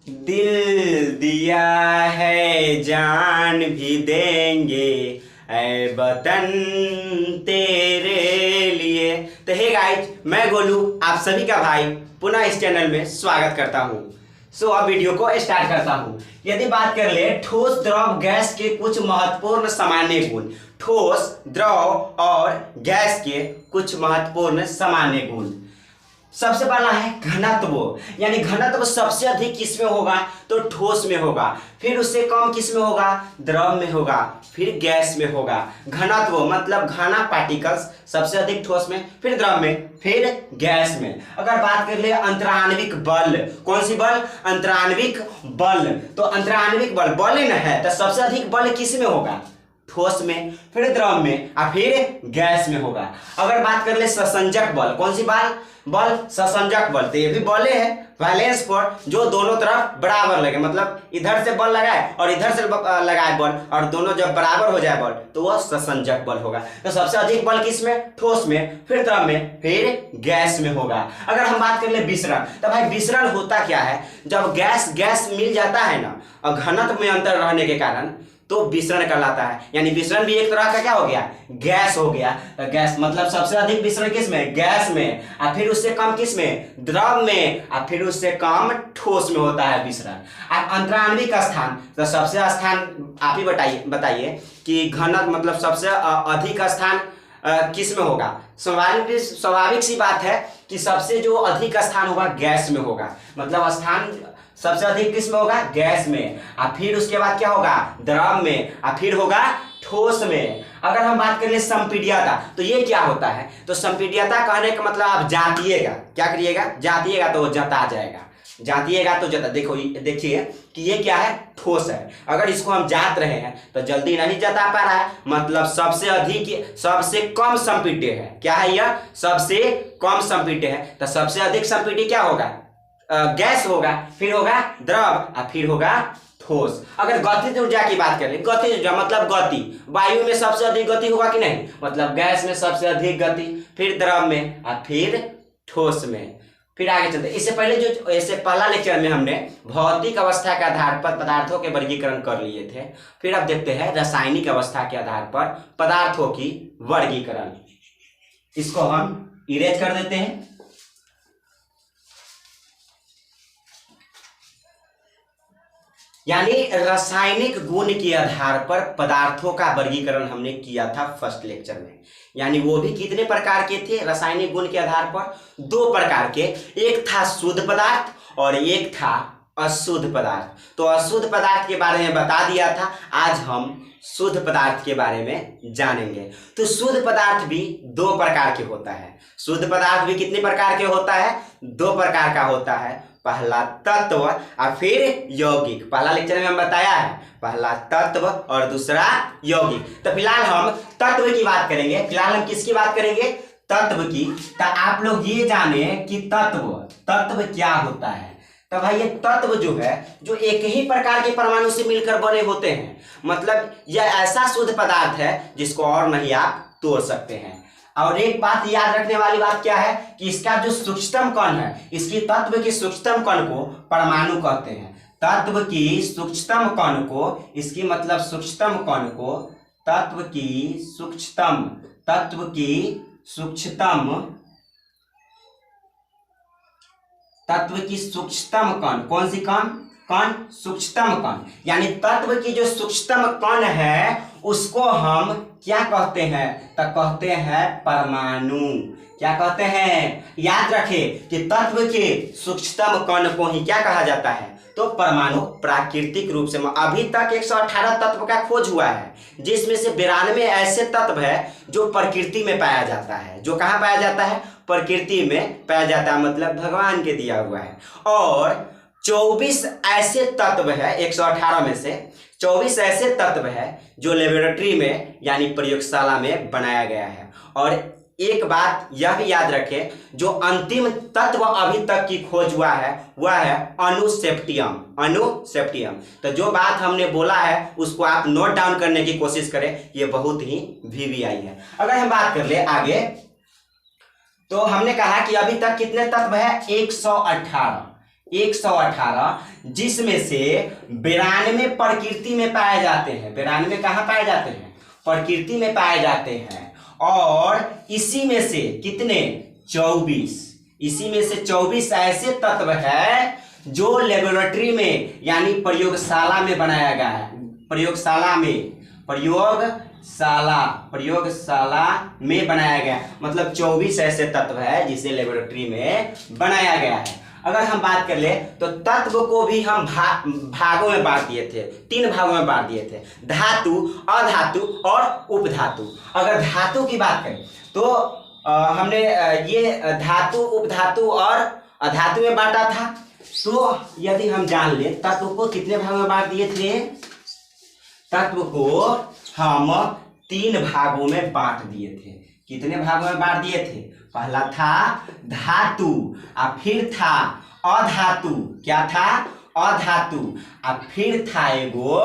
दिल दिया है जान भी देंगे ऐ वतन तेरे लिए। तो हे गाइज, मैं गोलू आप सभी का भाई पुनः इस चैनल में स्वागत करता हूँ। अब वीडियो को स्टार्ट करता हूँ। यदि बात कर ले ठोस द्रव गैस के कुछ महत्वपूर्ण सामान्य गुण, ठोस द्रव और गैस के कुछ महत्वपूर्ण सामान्य गुण। सबसे पहला है घनत्व, यानी घनत्व सबसे अधिक किस में होगा तो ठोस में होगा, फिर उससे कम किस में होगा द्रव में होगा, फिर गैस में होगा। घनत्व मतलब घना पार्टिकल्स सबसे अधिक ठोस में, फिर द्रव में, फिर गैस में। अगर बात कर ले अंतराण्विक बल, कौन सी बल अंतराण्विक बल, तो अंतराण्विक बल बल न है तो सबसे अधिक बल किस में होगा ठोस में, फिर द्रव में और फिर गैस में होगा। अगर बात कर ले ससंजक बल, कौन सी बल ससंजक बल, तो ये भी बल है बैलेंस फोर्स जो दोनों तरफ बराबर लगे, मतलब इधर से बल लगाए और इधर से लगाए बल और दोनों जब बराबर हो जाए बल तो वह ससंजक बल होगा। तो सबसे अधिक बल किस में ठोस में, फिर द्रव में, फिर गैस में होगा। अगर हम बात कर ले विसरण, तो भाई विसरण होता क्या है, जब गैस मिल जाता है ना और घनत्व में अंतर रहने के कारण तो विसरण कहलाता है। यानी विसरण भी एक तरह का क्या हो गया गैस हो गया। तो गैस मतलब सबसे अधिक विसरण किस में गैस में, और फिर उससे कम किस में द्रव में, और फिर उससे कम ठोस में होता है विसरण। अब अंतराण्विक स्थान, तो सबसे स्थान आप ही बताइए कि घनत्व मतलब सबसे अधिक स्थान किस में होगा। स्वाभाविक सी बात है कि सबसे जो अधिक स्थान होगा गैस में होगा, मतलब स्थान सबसे अधिक किस में होगा गैस में, और फिर उसके बाद क्या होगा द्रव में, और फिर होगा ठोस में। अगर हम बात करें संपीड्यता, तो ये क्या होता है, तो संपीड्यता कहने का मतलब आप जातिएगा, क्या करिएगा जातिएगा तो वो जता जाएगा, जातिएगा तो जता। देखिए कि ये क्या है ठोस है, अगर इसको हम जात रहे हैं तो जल्दी नहीं जता पा रहा है, मतलब सबसे कम संपीड्य है। क्या है यह सबसे कम संपीड्य है, तो सबसे अधिक संपीड्य क्या होगा गैस होगा, फिर होगा द्रव और फिर होगा ठोस। अगर गतिज ऊर्जा की बात करें, गतिज ऊर्जा मतलब गति, वायु में सबसे अधिक गति होगा कि नहीं, मतलब गैस में सबसे अधिक गति, फिर द्रव में और फिर ठोस में। फिर आगे चलते, इससे पहले पहला लेक्चर में हमने भौतिक अवस्था के आधार पर पदार्थों के वर्गीकरण कर लिए थे। फिर अब देखते हैं रासायनिक अवस्था के आधार पर पदार्थों की वर्गीकरण। इसको हम इरेज कर देते हैं। यानी रासायनिक गुण के आधार पर पदार्थों का वर्गीकरण हमने किया था फर्स्ट लेक्चर में। यानी वो भी कितने प्रकार के थे रासायनिक गुण के आधार पर, दो प्रकार के, एक था शुद्ध पदार्थ और एक था अशुद्ध पदार्थ। तो अशुद्ध पदार्थ के बारे में बता दिया था, आज हम शुद्ध पदार्थ के बारे में जानेंगे। तो शुद्ध पदार्थ भी दो प्रकार के होता है, शुद्ध पदार्थ भी कितने प्रकार के होता है दो प्रकार का होता है, पहला तत्व और फिर यौगिक। पहला लेक्चर में हम बताया है पहला तत्व और दूसरा यौगिक। तो फिलहाल हम तत्व की बात करेंगे, फिलहाल हम किसकी बात करेंगे तत्व की। तो आप लोग ये जाने कि तत्व क्या होता है। तो भाई ये तत्व जो है जो एक ही प्रकार के परमाणु से मिलकर बने होते हैं, मतलब यह ऐसा शुद्ध पदार्थ है जिसको और नहीं आप तोड़ सकते हैं। और एक बात याद रखने वाली बात क्या है कि इसका जो सूक्ष्मतम कण है, इसकी तत्व की सूक्ष्मतम कण को परमाणु कहते हैं। तत्व की सूक्ष्मतम कण को, इसकी मतलब सूक्ष्मतम कण को तत्व की सूक्ष्मतम कण, कौन सी कण सूक्ष्मतम कण, यानी तत्व की जो सूक्ष्मतम कण है उसको हम क्या कहते हैं तो कहते हैं परमाणु। क्या कहते हैं याद रखें कि तत्व के सूक्ष्मतम कण को ही क्या कहा जाता है तो परमाणु। प्राकृतिक रूप से अभी तक 118 तत्व का खोज हुआ है, जिसमें से 92 ऐसे तत्व है जो प्रकृति में पाया जाता है। जो कहाँ पाया जाता है प्रकृति में पाया जाता है, मतलब भगवान के दिया हुआ है। और 24 ऐसे तत्व है, 118 में से 24 ऐसे तत्व है जो लेबोरेटरी में यानी प्रयोगशाला में बनाया गया है। और एक बात यह भी याद रखें, जो अंतिम तत्व अभी तक की खोज हुआ है वह है अणुसेप्टियम। तो जो बात हमने बोला है उसको आप नोट डाउन करने की कोशिश करें, ये बहुत ही VVI है। अगर हम बात कर ले आगे, तो हमने कहा कि अभी तक कितने तत्व है 118। 118, जिसमें से 92 प्रकृति में पाए जाते हैं। 92 कहाँ पाए जाते हैं? प्रकृति में पाए जाते हैं। और इसी में से कितने? 24। इसी में से 24 ऐसे तत्व है जो लेबोरेटरी में यानी प्रयोगशाला में बनाया गया है। प्रयोगशाला में बनाया गया है। मतलब 24 ऐसे तत्व है जिसे लेबोरेटरी में बनाया गया है। अगर हम बात कर ले तो तत्व को भी हम भागों में बांट दिए थे, 3 भागों में बांट दिए थे, धातु, अधातु और उपधातु। अगर धातु की बात करें तो हमने ये धातु, उपधातु और अधातु में बांटा था। तो यदि हम जान ले तत्व को कितने भागों में बांट दिए थे? तत्व को हम 3 भागों में बांट दिए थे। कितने भागों में बांट दिए थे? पहला था धातु, और फिर था अधातु। क्या था? अधातु। और फिर था एगो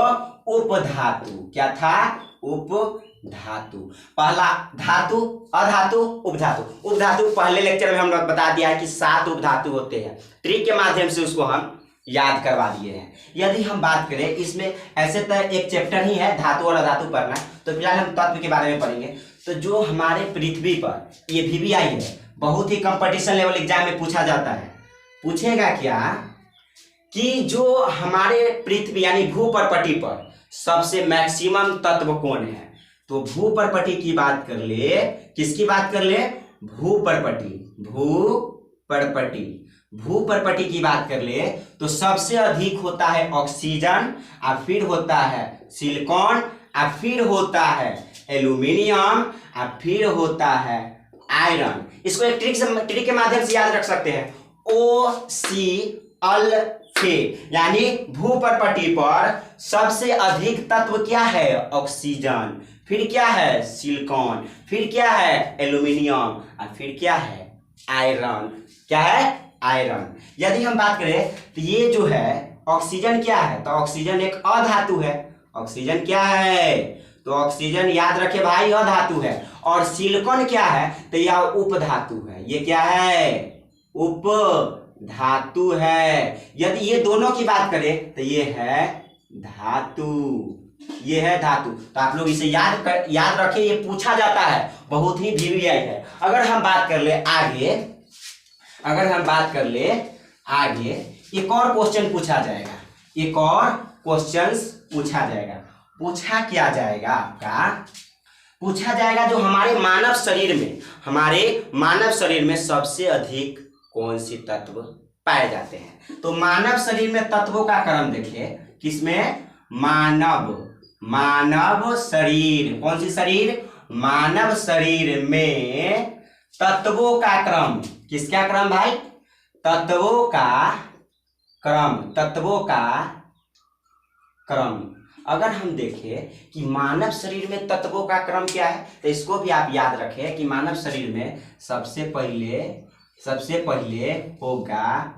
उपधातु। क्या था? उपधातु। पहला धातु, अधातु, उपधातु। उपधातु पहले लेक्चर में हम लोग बता दिया है कि 7 उपधातु होते हैं। ट्रिक के माध्यम से उसको हम याद करवा दिए हैं। यदि हम बात करें इसमें ऐसे तो एक चैप्टर ही है धातु और अधातु पढ़ना, तो फिलहाल हम तत्व के बारे में पढ़ेंगे। तो जो हमारे पृथ्वी पर ये VVI है, बहुत ही कंपटीशन लेवल एग्जाम में पूछा जाता है। पूछेगा क्या कि जो हमारे पृथ्वी यानी भूपर्पटी पर सबसे मैक्सिमम तत्व कौन है? तो भूपर्पटी की बात कर ले। किसकी बात कर ले? भूपर्पटी की बात कर ले तो सबसे अधिक होता है ऑक्सीजन, और फिर होता है सिलिकॉन, और फिर होता है एल्यूमिनियम, और फिर होता है आयरन। इसको एक ट्रिक के माध्यम से याद रख सकते हैं। OCl यानी भूपर्पटी पर सबसे अधिक तत्व क्या है? ऑक्सीजन, फिर क्या है? सिलिकॉन, फिर क्या है? एल्यूमिनियम, और फिर क्या है? आयरन। क्या है? आयरन। यदि हम बात करें तो ये जो है ऑक्सीजन क्या है? तो ऑक्सीजन एक अधातु है। ऑक्सीजन क्या है? तो ऑक्सीजन याद रखे भाई अधातु है। और सिलिकॉन क्या है? तो यह उपधातु है। ये क्या है? उपधातु है। यदि ये दोनों की बात करें तो ये है धातु। ये है धातु। तो आप लोग इसे याद रखें, ये पूछा जाता है, बहुत ही VVI है। अगर हम बात कर ले आगे एक और क्वेश्चन पूछा जाएगा। एक और क्वेश्चन पूछा जाएगा। पूछा क्या जाएगा आपका? पूछा जाएगा जो हमारे मानव शरीर में सबसे अधिक कौन सी तत्व पाए जाते हैं? तो मानव शरीर में तत्वों का क्रम देखिए। किसमें? मानव शरीर। कौन सी शरीर? मानव शरीर में तत्वों का क्रम। किसका क्रम भाई? तत्वों का क्रम। अगर हम देखें कि मानव शरीर में तत्वों का क्रम क्या है, तो इसको भी आप याद रखें कि मानव शरीर में सबसे पहले होगा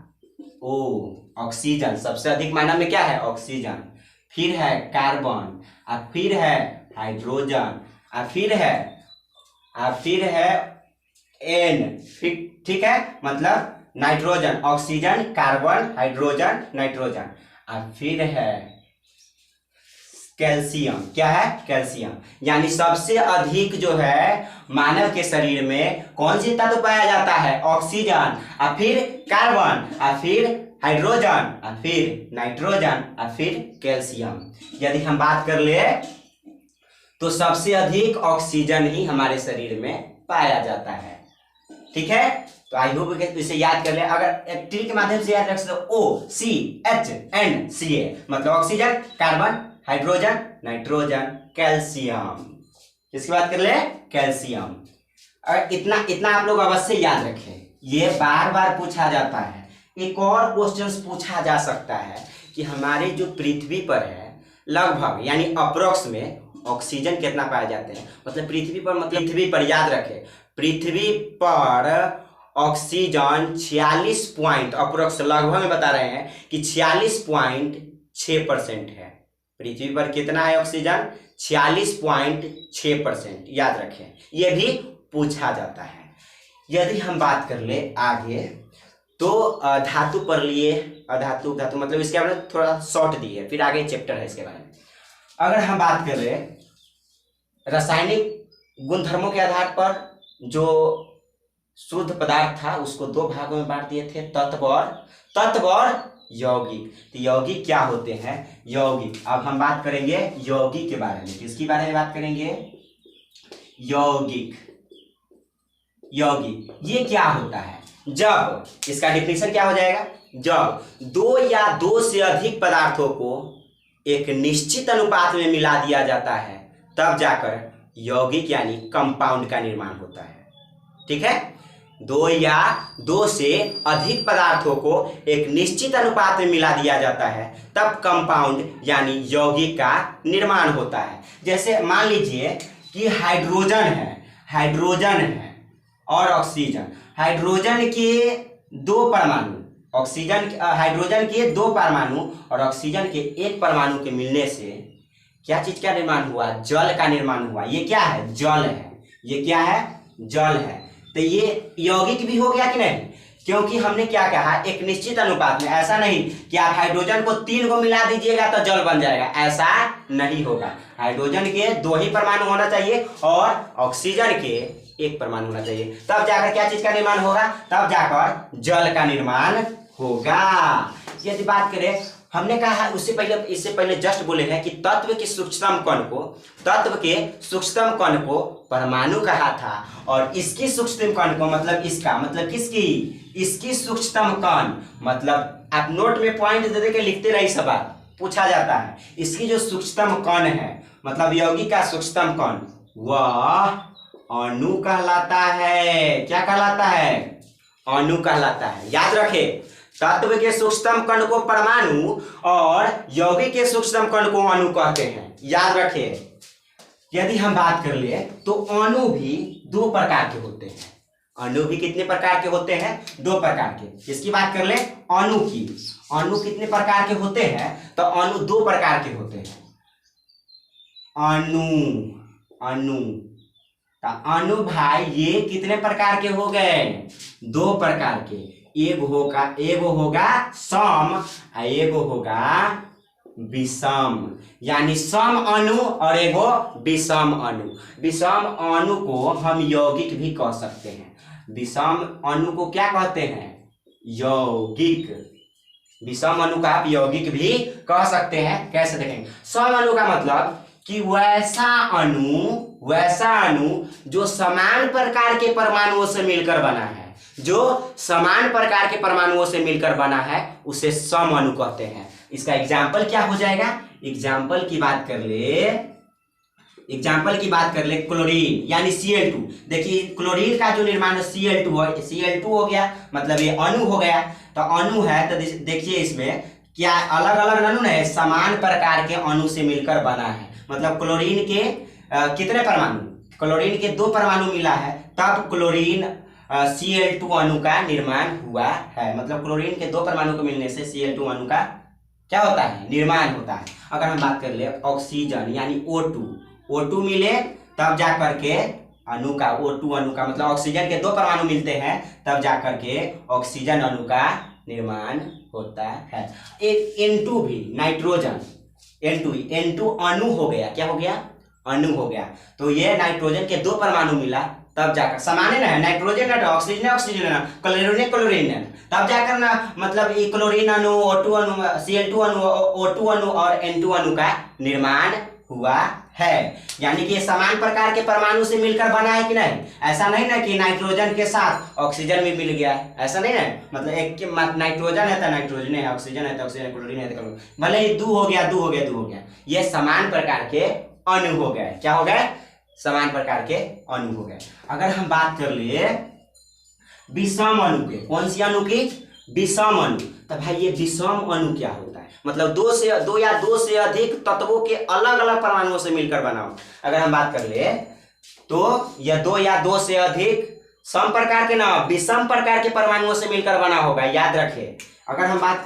ऑक्सीजन। सबसे अधिक मानव में क्या है? ऑक्सीजन, फिर है कार्बन, और फिर है हाइड्रोजन, और फिर है N। ठीक है, मतलब nitrogen. Oxygen, carbon, hydrogen, nitrogen, और फिर है कैल्शियम। क्या है? कैल्शियम। यानी सबसे अधिक जो है मानव के शरीर में कौन सी तत्व पाया जाता है? ऑक्सीजन, और फिर कार्बन, और फिर हाइड्रोजन, और फिर नाइट्रोजन, और फिर कैल्शियम। यदि हम बात कर ले तो सबसे अधिक ऑक्सीजन ही हमारे शरीर में पाया जाता है। ठीक है, तो आई होप इसे याद कर ले। अगर एक ट्रिक के माध्यम से याद रख सकते OCHNCA, मतलब oxygen, carbon, hydrogen, nitrogen, calcium. किसकी बात कर ले? कैल्शियम। और इतना आप लोग अवश्य याद रखें, ये बार बार पूछा जाता है। एक और क्वेश्चन पूछा जा सकता है कि हमारे जो पृथ्वी पर है लगभग यानी अप्रोक्स में ऑक्सीजन कितना पाए जाते हैं? मतलब पृथ्वी पर याद रखें, पृथ्वी पर ऑक्सीजन 46 पॉइंट अप्रोक्स लगभग में बता रहे हैं कि 46.6% है। पृथ्वी पर कितना है ऑक्सीजन? 46.6%। याद रखें, यह भी पूछा जाता है। यदि हम बात कर ले आगे तो धातु पर लिए, अधातु धातु मतलब इसके बारे में थोड़ा शॉर्ट दी है, फिर आगे चैप्टर है इसके बारे में। अगर हम बात करें रासायनिक गुणधर्मों के आधार पर जो शुद्ध पदार्थ था उसको दो भागों में बांट दिए थे, तत्व और यौगिक। तो यौगिक क्या होते हैं? यौगिक, अब हम बात करेंगे यौगिक के बारे में। किसके बारे में बात करेंगे? यौगिक। ये क्या होता है? जब, इसका डिफिनेशन क्या हो जाएगा? जब दो या दो से अधिक पदार्थों को एक निश्चित अनुपात में मिला दिया जाता है तब जाकर यौगिक यानी कंपाउंड का निर्माण होता है। ठीक है, दो या दो से अधिक पदार्थों को एक निश्चित अनुपात में मिला दिया जाता है तब कंपाउंड यानी यौगिक का निर्माण होता है। जैसे मान लीजिए कि हाइड्रोजन है और ऑक्सीजन। हाइड्रोजन के दो परमाणु, हाइड्रोजन के दो परमाणु और ऑक्सीजन के एक परमाणु के मिलने से क्या चीज का निर्माण हुआ? जल का निर्माण हुआ। ये क्या है? जल है। ये क्या है? जल है। तो ये यौगिक भी हो गया कि नहीं? क्योंकि हमने क्या कहा? एक निश्चित अनुपात में। ऐसा नहीं कि आप हाइड्रोजन को 3 को मिला दीजिएगा तो जल बन जाएगा, ऐसा नहीं होगा। हाइड्रोजन के 2 ही परमाणु होना चाहिए और ऑक्सीजन के 1 परमाणु होना चाहिए, तब जाकर क्या चीज का निर्माण होगा? तब जाकर जल का निर्माण होगा। यदि बात करें, हमने कहा इससे पहले जस्ट बोले हैं कि तत्व के सूक्ष्मतम कण को परमाणु कहा था और इसकी सूक्ष्मतम कण को मतलब इसकी सूक्ष्मतम कण, मतलब आप नोट में पॉइंट दे दे के लिखते रहिए, सवाल पूछा जाता है। इसकी जो सूक्ष्मतम कण है मतलब यौगिक का सूक्ष्मतम कण वह अणु कहलाता है। क्या कहलाता है? अणु कहलाता है। याद रखे, तत्व के सूक्ष्मतम कण को परमाणु और यौगिक के सूक्ष्मतम कण को अणु कहते हैं। याद रखिए। यदि हम बात कर ले तो अणु भी 2 प्रकार के होते हैं। अणु भी कितने प्रकार के होते हैं? 2 प्रकार के। इसकी बात कर ले अणु की। अणु कितने प्रकार के होते हैं? तो अणु 2 प्रकार के होते हैं। अणु भाई ये कितने प्रकार के हो गए? 2 प्रकार के। एगो होगा सम और एगो होगा विषम, यानी सम अणु और एगो विषम अणु। विषम अणु को हम यौगिक भी कह सकते हैं। विषम अणु को क्या कहते हैं? यौगिक। विषम अणु का आप यौगिक भी कह सकते हैं। कैसे देखेंगे? सम अणु का मतलब कि वैसा अणु जो समान प्रकार के परमाणुओं से मिलकर बना है, उसे सम अणु कहते हैं। इसका एग्जाम्पल क्या हो जाएगा? एग्जाम्पल की बात कर ले क्लोरीन यानी Cl2। देखिए क्लोरीन का जो निर्माण है Cl2 हो गया, मतलब ये अणु हो गया। तो अणु है तो देखिए इसमें क्या अलग अलग अणु है, समान प्रकार के अणु से मिलकर बना है। मतलब क्लोरीन के कितने परमाणु? क्लोरीन के 2 परमाणु मिला है तब क्लोरीन Cl2 अणु का निर्माण हुआ है। मतलब क्लोरीन के 2 परमाणु को मिलने से Cl2 अणु का क्या होता है? निर्माण होता है। अगर हम बात कर ले ऑक्सीजन यानी O2 मिले तब जाकर के अणु का O2 अणु का मतलब ऑक्सीजन के 2 परमाणु मिलते हैं तब जाकर के ऑक्सीजन अणु का निर्माण होता है। एक N2 भी नाइट्रोजन, N2 अणु हो गया। क्या हो गया? अणु हो गया। तो ये नाइट्रोजन के 2 परमाणु मिला तब जाकर समान है ना, नाइट्रोजन है ऑक्सीजन है ना, क्लोरीन है, तब जाकर ना मतलब ये क्लोरीन अणु, O2 अणु, Cl2 अणु, O2 अणु और N2 अणु का निर्माण हुआ है। यानी कि ये समान प्रकार के परमाणु से मिलकर बना है कि नहीं? ऐसा नहीं ना कि नाइट्रोजन के साथ ऑक्सीजन भी मिल गया है, ऐसा नहीं ना। मतलब एक नाइट्रोजन है तो नाइट्रोजन है, ऑक्सीजन है तो ऑक्सीजन, क्लोरीन है तो क्लोरीन, भले ही 2 हो गया। ये समान प्रकार के अणु हो गए। क्या हो गए? समान प्रकार के अणु हो गए। अगर हम बात कर ले विषम अणु के, कौन सी अणु की? विषम अणु। तो भाई ये विषम अणु क्या होता है? मतलब 2 या 2 से अधिक तत्वों के अलग अलग परमाणुओं से मिलकर बना हो। अगर हम बात कर ले तो यह 2 या 2 से अधिक सम प्रकार के ना विषम प्रकार के परमाणुओं से मिलकर बना होगा। याद रखिए। अगर हम बात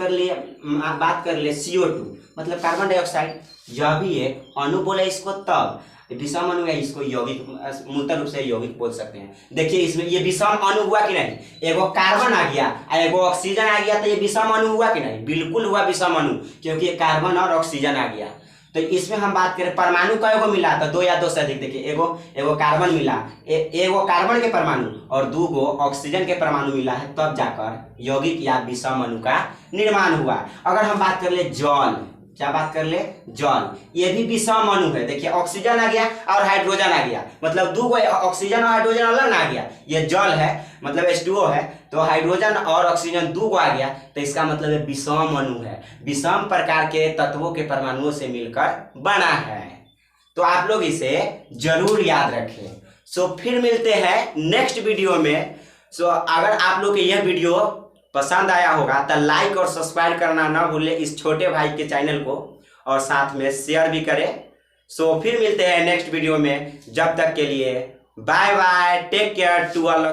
कर ले CO2 मतलब कार्बन डाइऑक्साइड, यह भी एक अणु बोले इसको तब। विषम अणु है, इसको यौगिक मूलतः रूप से यौगिक बोल सकते हैं। देखिए इसमें ये विषम अणु हुआ कि नहीं, एगो कार्बन आ गया और एगो ऑक्सीजन आ गया, तो ये विषम अणु हुआ कि नहीं, बिल्कुल हुआ विषम अणु, क्योंकि ये कार्बन और ऑक्सीजन आ गया। तो इसमें हम बात करें परमाणु का एगो मिला तो 2 या 2 से अधिक, देखिए एगो कार्बन मिला, एगो कार्बन के परमाणु और 2 गो ऑक्सीजन के परमाणु मिला है, तब जाकर यौगिक या विषम अणु का निर्माण हुआ। अगर हम बात कर ले जल, क्या बात कर ले, जल, ये भी विषम अणु है। देखिए ऑक्सीजन आ गया और हाइड्रोजन आ गया, मतलब 2 गो ऑक्सीजन और हाइड्रोजन अलग ना आ गया, ये जल है मतलब H2O है, तो हाइड्रोजन और ऑक्सीजन 2 गो आ गया, तो इसका मतलब ये विषम अणु है, विषम प्रकार के तत्वों के परमाणुओं से मिलकर बना है। तो आप लोग इसे जरूर याद रखें। सो फिर मिलते हैं नेक्स्ट वीडियो में। सो अगर आप लोग के यह वीडियो पसंद आया होगा तो लाइक और सब्सक्राइब करना ना भूलें इस छोटे भाई के चैनल को, और साथ में शेयर भी करें। सो फिर मिलते हैं नेक्स्ट वीडियो में, जब तक के लिए bye bye, take care to all.